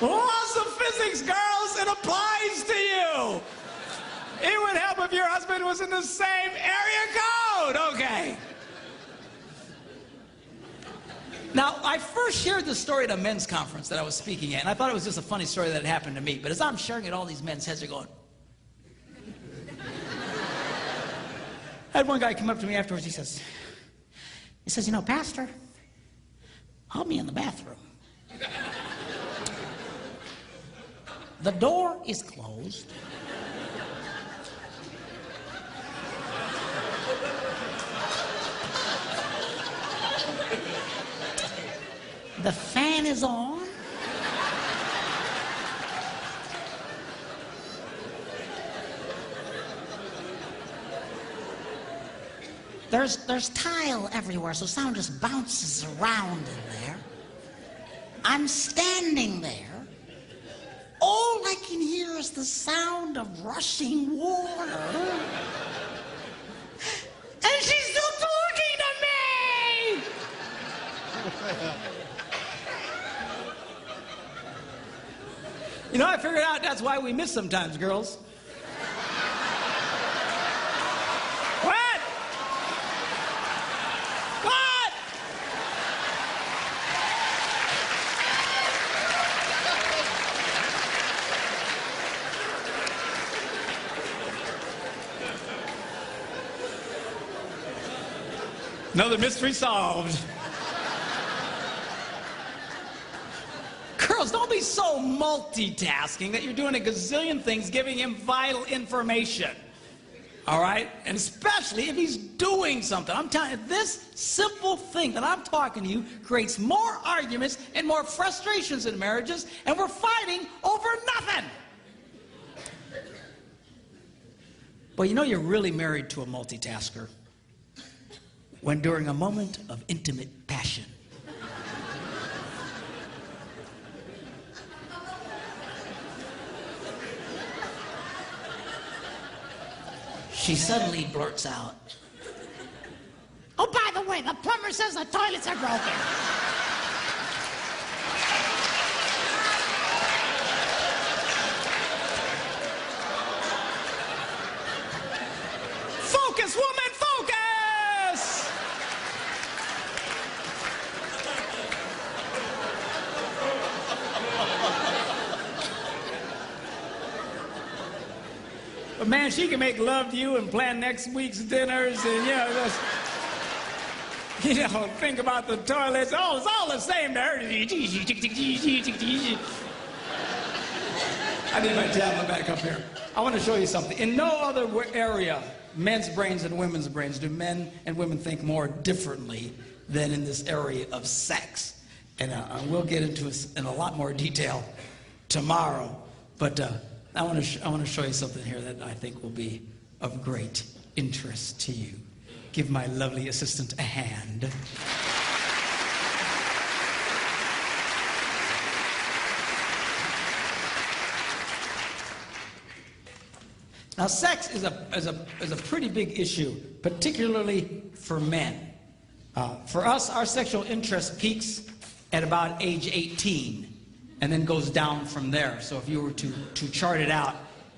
Laws of physics, girls, it applies to you. It would help if your husband was in the same area code. Okay. Now, I first shared this story at a men's conference that I was speaking at, and I thought it was just a funny story that had happened to me. But as I'm sharing it, all these men's heads are going. I had one guy come up to me afterwards. He says, you know, Pastor, help me in the bathroom. The door is closed. The fan is on. There's tile everywhere, so sound just bounces around in there. I'm standing there. All I can hear is the sound of rushing water. And she's still talking to me! You know, I figured out that's why we miss sometimes, girls. What? What? Another mystery solved. Girls, don't be so multitasking that you're doing a gazillion things giving him vital information. All right? And especially if he's doing something. I'm telling you, this simple thing that I'm talking to you creates more arguments and more frustrations in marriages, and we're fighting over nothing. But you know you're really married to a multitasker when during a moment of intimate passion, she suddenly blurts out, "Oh, by the way, the plumber says the toilets are broken." Focus, woman, focus! But man, she can make love to you and plan next week's dinners and, think about the toilets. Oh, it's all the same to her. I need my tablet back up here. I want to show you something. In no other area, men's brains and women's brains, do men and women think more differently than in this area of sex. And we'll get into it in a lot more detail tomorrow. But I want to show you something here that I think will be of great interest to you. Give my lovely assistant a hand. Now, sex is a pretty big issue, particularly for men. For us, our sexual interest peaks at about age 18. And then goes down from there. So if you were to chart it out,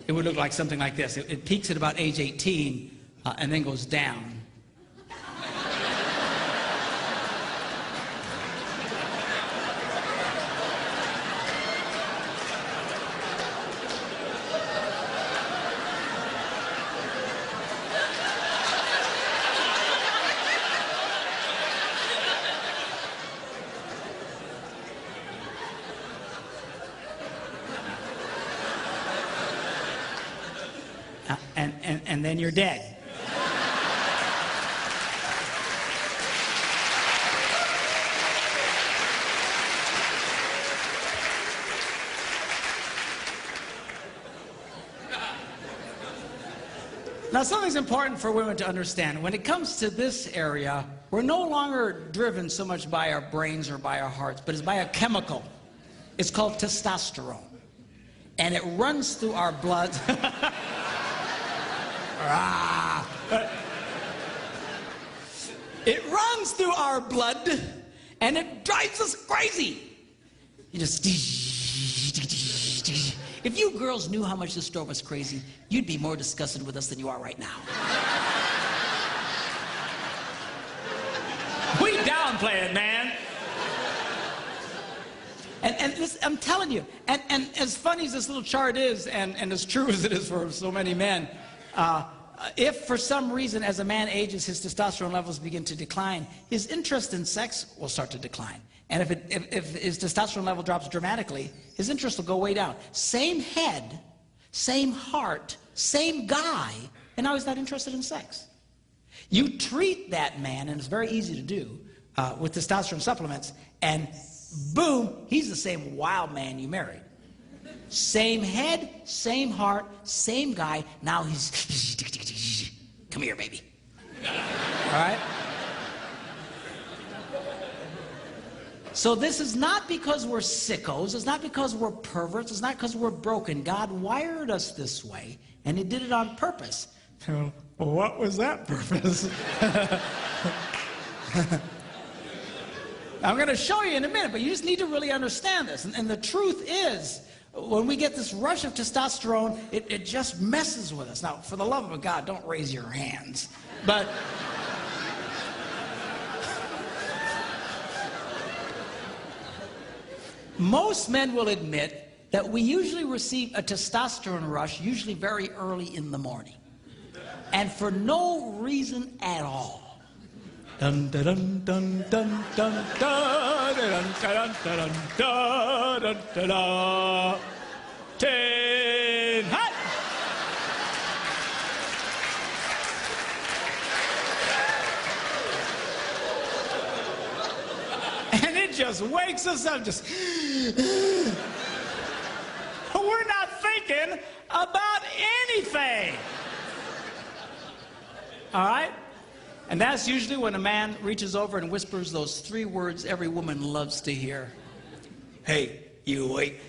it would look like something like this. It peaks at about age 18 and then goes down. And then you're dead. Now, something's important for women to understand. When it comes to this area, we're no longer driven so much by our brains or by our hearts, but it's by a chemical. It's called testosterone. and it runs through our blood. It runs through our blood, and it drives us crazy. You just... If you girls knew how much this drove us crazy, you'd be more disgusted with us than you are right now. We downplay it, man. And this, I'm telling you, and as funny as this little chart is, and as true as it is for so many men, if for some reason as a man ages, his testosterone levels begin to decline, his interest in sex will start to decline. And if his testosterone level drops dramatically, his interest will go way down. Same head, same heart, same guy, and now he's not interested in sex. You treat that man, and it's very easy to do, with testosterone supplements, and boom, he's the same wild man you married. Same head, same heart, same guy, now he's... Come here, baby. All right? So this is not because we're sickos, it's not because we're perverts, it's not because we're broken. God wired us this way, and he did it on purpose. Well, what was that purpose? I'm going to show you in a minute, but you just need to really understand this. And the truth is, when we get this rush of testosterone, it just messes with us. Now, for the love of God, don't raise your hands. But... most men will admit that we usually receive a testosterone rush, usually very early in the morning, and for no reason at all. Dun dun dun dun dun dun dun dun dun dun dun dun dun. 10 hot. And it just wakes us up, just... We're not thinking about anything. All right? And that's usually when a man reaches over and whispers those 3 words every woman loves to hear. Hey, you awake?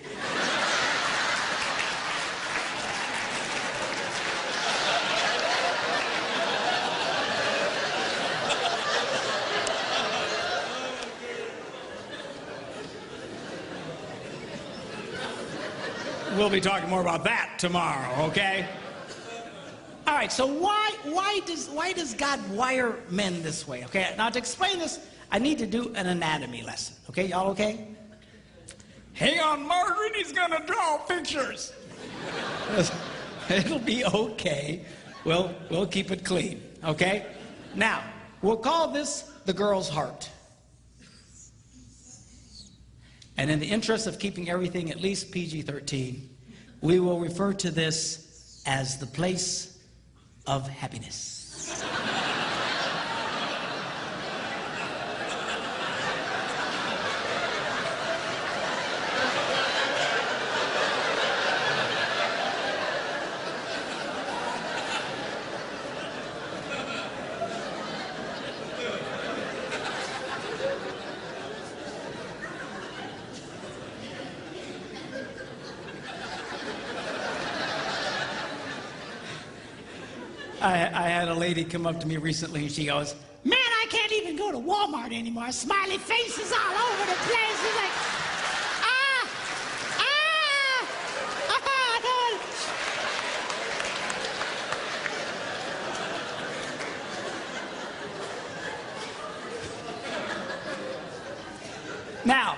We'll be talking more about that tomorrow, okay? All right, so why does God wire men this way, okay? Now, to explain this, I need to do an anatomy lesson, okay? Y'all okay? Hang on, Margaret, he's gonna draw pictures. It'll be okay. We'll keep it clean, okay? Now, we'll call this the girl's heart. And in the interest of keeping everything at least PG-13, we will refer to this as the place of happiness. I had a lady come up to me recently and she goes, "Man, I can't even go to Walmart anymore. Smiley faces all over the place." She's like, Now,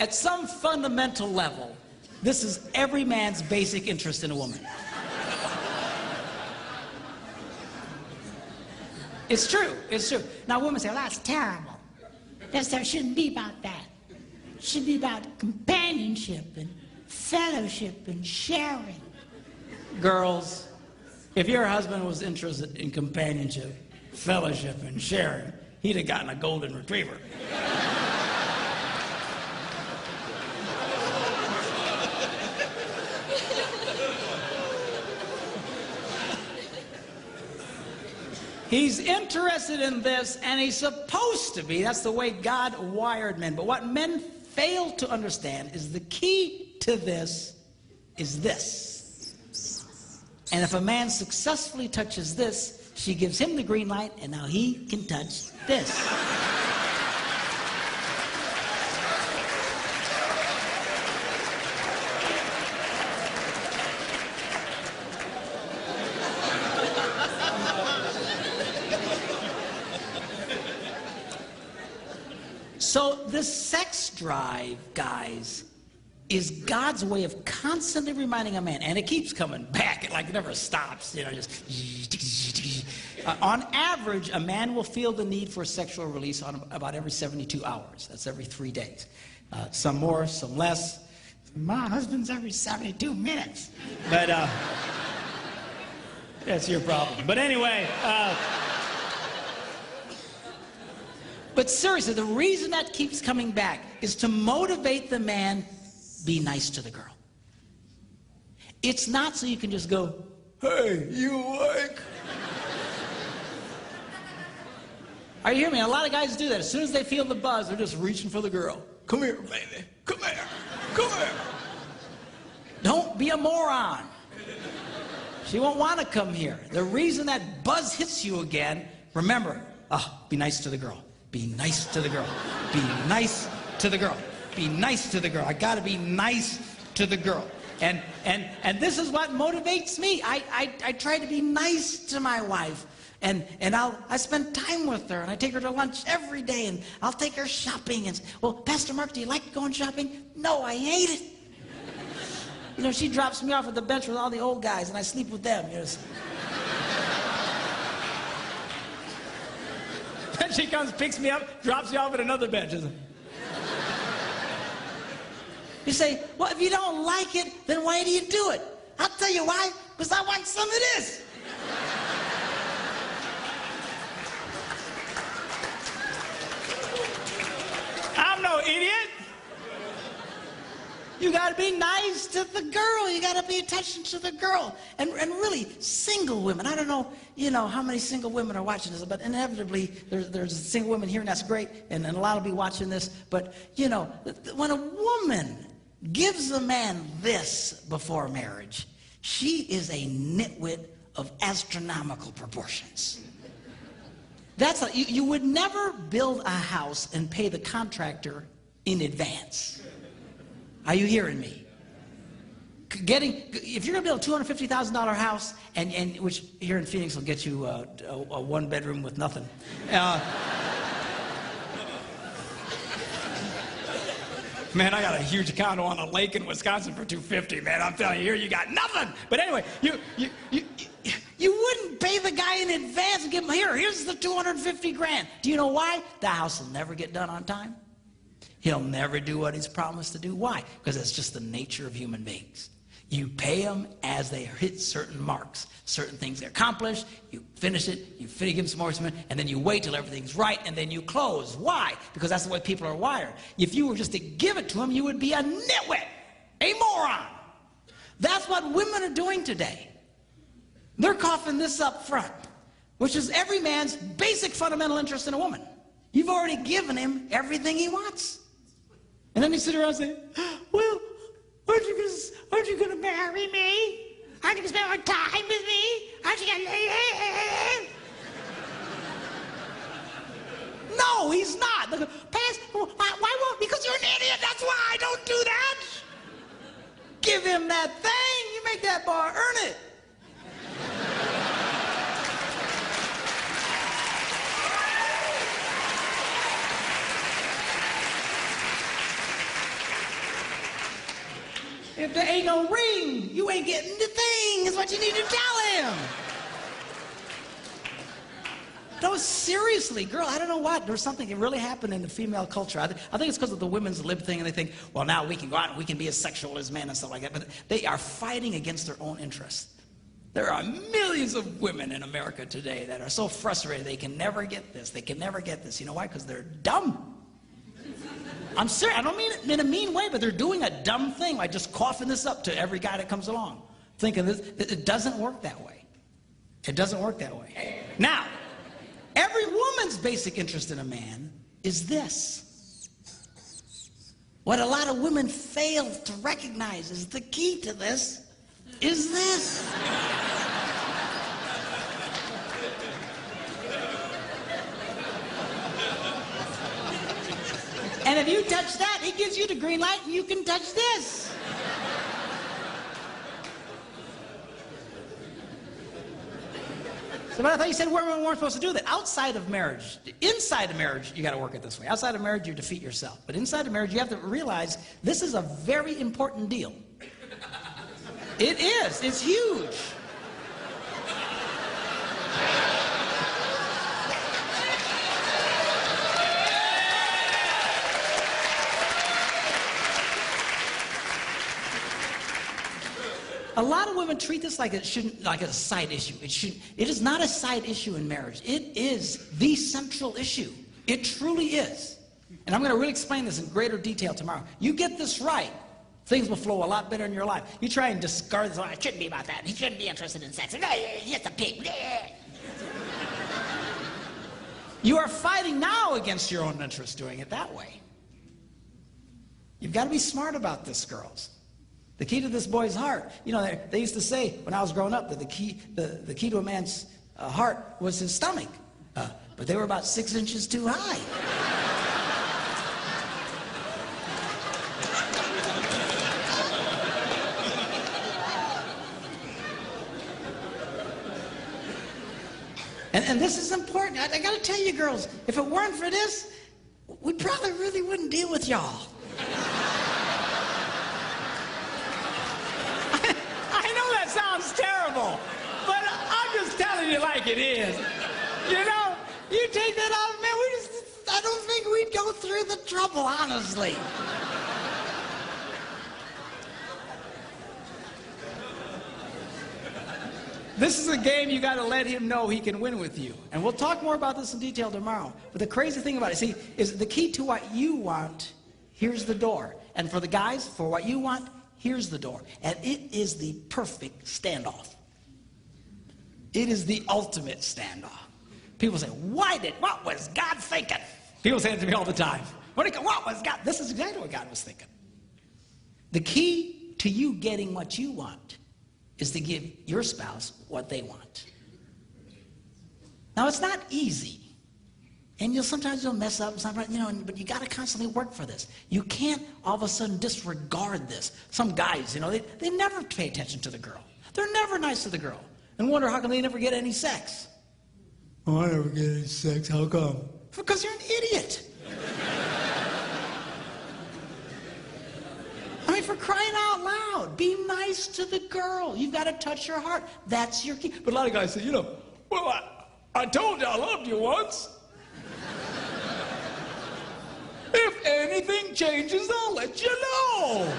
at some fundamental level, this is every man's basic interest in a woman. It's true, it's true. Now, women say, "Well, that's terrible. That shouldn't be about that. It should be about companionship and fellowship and sharing." Girls, if your husband was interested in companionship, fellowship, and sharing, he'd have gotten a golden retriever. He's interested in this, and he's supposed to be. That's the way God wired men. But what men fail to understand is the key to this is this. And if a man successfully touches this, she gives him the green light, and now he can touch this. So this sex drive, guys, is God's way of constantly reminding a man, and it keeps coming back, it like never stops, you know, just on average, a man will feel the need for sexual release on about every 72 hours. That's every 3 days. Some more, some less. My husband's every 72 minutes. But that's your problem. But anyway, but seriously, the reason that keeps coming back is to motivate the man, be nice to the girl. It's not so you can just go, hey, you like? Are you hearing me? A lot of guys do that. As soon as they feel the buzz, they're just reaching for the girl. Come here, baby. Come here. Come here. Don't be a moron. She won't want to come here. The reason that buzz hits you again, remember, be nice to the girl. Be nice to the girl. Be nice to the girl. Be nice to the girl. I got to be nice to the girl. And this is what motivates me. I try to be nice to my wife. And I spend time with her, and I take her to lunch every day, and I'll take her shopping. And well, Pastor Mark, do you like going shopping? No, I hate it. You know, she drops me off at the bench with all the old guys, and I sleep with them. You know. Then she comes, picks me up, drops me off at another bench. You say, well, if you don't like it, then why do you do it? I'll tell you why, because I want some of this. I'm no idiot. You gotta be nice to the girl. You gotta pay attention to the girl. And really, single women, I don't know, you know, how many single women are watching this, but inevitably, there's single women here, and that's great, and a lot will be watching this. But, you know, when a woman gives a man this before marriage, she is a nitwit of astronomical proportions. That's you would never build a house and pay the contractor in advance. Are you hearing me? If you're going to build a $250,000 house, and which here in Phoenix will get you a one bedroom with nothing. Man, I got a huge condo on a lake in Wisconsin for $250,000, man. I'm telling you, here you got nothing. But anyway, you wouldn't pay the guy in advance and give him, here's the $250,000. Do you know why? The house will never get done on time. He'll never do what he's promised to do. Why? Because it's just the nature of human beings. You pay them as they hit certain marks, certain things they accomplish, you finish it, you give them some more, and then you wait till everything's right, and then you close. Why? Because that's the way people are wired. If you were just to give it to them, you would be a nitwit, a moron. That's what women are doing today. They're coughing this up front, which is every man's basic fundamental interest in a woman. You've already given him everything he wants. And then you sit around and say, well, aren't you going to marry me? Aren't you going to spend more time with me? Aren't you going to... No, he's not. Why won't? Because you're an idiot. That's why. Don't do that. Give him that thing. You make that boy earn it. If there ain't no ring, you ain't getting the thing, is what you need to tell him. No, seriously, girl, I don't know what. There's something that really happened in the female culture. I think it's because of the women's lib thing, and they think, well, now we can go out and we can be as sexual as men and stuff like that. But they are fighting against their own interests. There are millions of women in America today that are so frustrated they can never get this. They can never get this. You know why? Because they're dumb. I'm serious. I don't mean it in a mean way, but they're doing a dumb thing, like just coughing this up to every guy that comes along. Thinking this, it doesn't work that way. It doesn't work that way. Now, every woman's basic interest in a man is this. What a lot of women fail to recognize is the key to this is this. And if you touch that, he gives you the green light and you can touch this. So, but I thought you said women weren't supposed to do that. Outside of marriage, inside of marriage, you got to work it this way. Outside of marriage, you defeat yourself. But inside of marriage, you have to realize this is a very important deal. It is. It's huge. A lot of women treat this like a side issue. It is not a side issue in marriage. It is the central issue. It truly is. And I'm going to really explain this in greater detail tomorrow. You get this right, things will flow a lot better in your life. You try and discard this, it shouldn't be about that. He shouldn't be interested in sex. He's just a pig. You are fighting now against your own interest doing it that way. You've got to be smart about this, girls. The key to this boy's heart, you know, they used to say when I was growing up that the key to a man's heart was his stomach, but they were about 6 inches too high. And this is important. I got to tell you, girls, if it weren't for this, we probably really wouldn't deal with y'all. Sounds terrible, but I'm just telling you like it is. You know, you take that off, man, I don't think we'd go through the trouble, honestly. This is a game you got to let him know he can win with you. And we'll talk more about this in detail tomorrow. But the crazy thing about it, see, is the key to what you want, here's the door. And for the guys, for what you want, here's the door. And it is the perfect standoff. It is the ultimate standoff. People say, what was God thinking? People say it to me all the time. What was God? This is exactly what God was thinking. The key to you getting what you want is to give your spouse what they want. Now, it's not easy. And sometimes you'll mess up, but you got to constantly work for this. You can't all of a sudden disregard this. Some guys, they never pay attention to the girl. They're never nice to the girl. And wonder how come they never get any sex. Oh, I never get any sex. How come? Because you're an idiot. I mean, for crying out loud, be nice to the girl. You've got to touch her heart. That's your key. But a lot of guys say, well, I told you I loved you once. If anything changes, I'll let you know.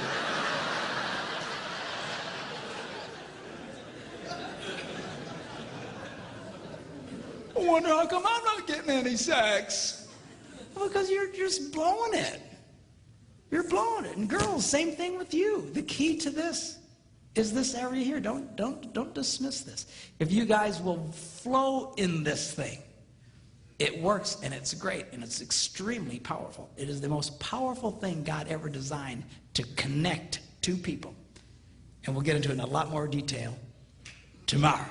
I wonder how come I'm not getting any sex. Well, because you're just blowing it. You're blowing it. And girls, same thing with you. The key to this is this area here. Don't dismiss this. If you guys will flow in this thing, it works, and it's great, and it's extremely powerful. It is the most powerful thing God ever designed to connect two people. And we'll get into it in a lot more detail tomorrow.